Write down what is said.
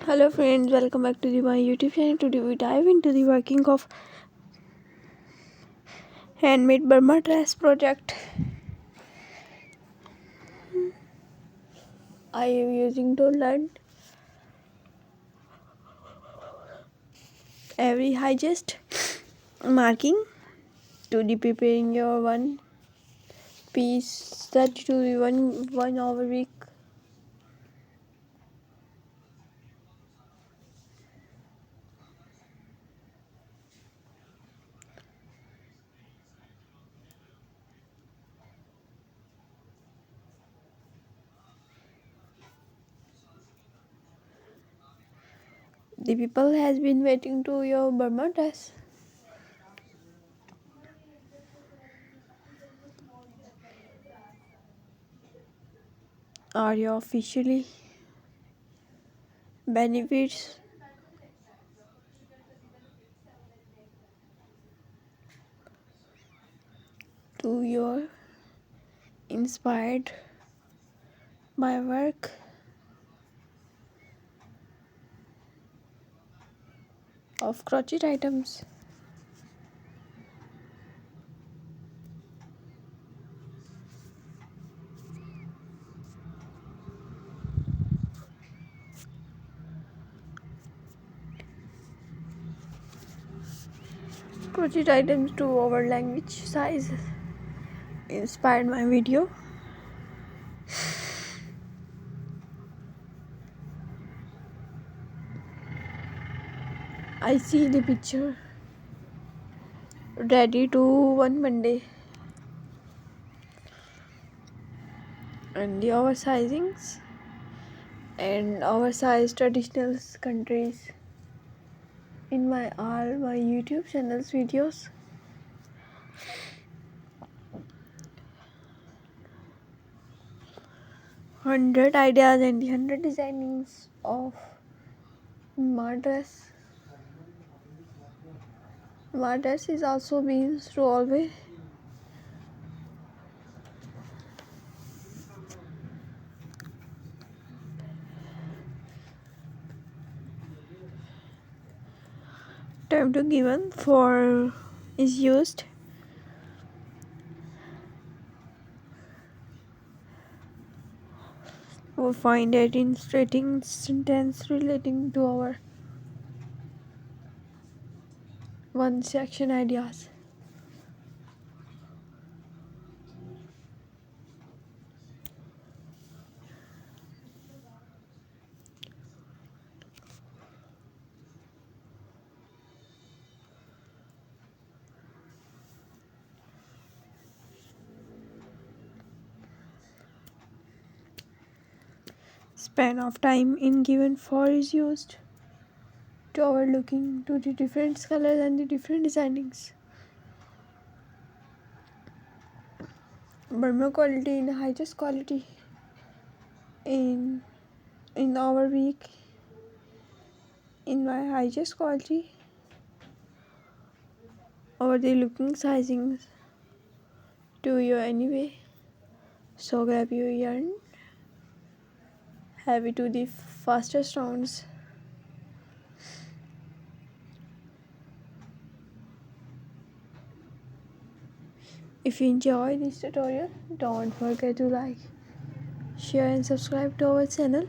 Hello friends, welcome back to my YouTube channel. Today we dive into the working of handmade Burma dress project. I am using to learn every highest marking to the preparing your one piece set to the one hour week. The people has been waiting to your Burma dress. Are you officially benefits to your inspired my work of crochet items. Crochet items to our language size inspired my video. I see the picture ready to one Monday and the oversizings and oversized traditional countries in my all my YouTube channels videos. 100 ideas and the 100 designings of my dress. My dress is also being through always. Time to given for is used. We find it in stating sentence relating to our one section ideas. Span of time in given for is used to our looking to the different colors and the different designings. Burma quality in highest quality in our week in my highest quality over the looking sizings to you anyway. So grab your yarn, have it to the fastest rounds. If you enjoy this tutorial, don't forget to like, share and subscribe to our channel.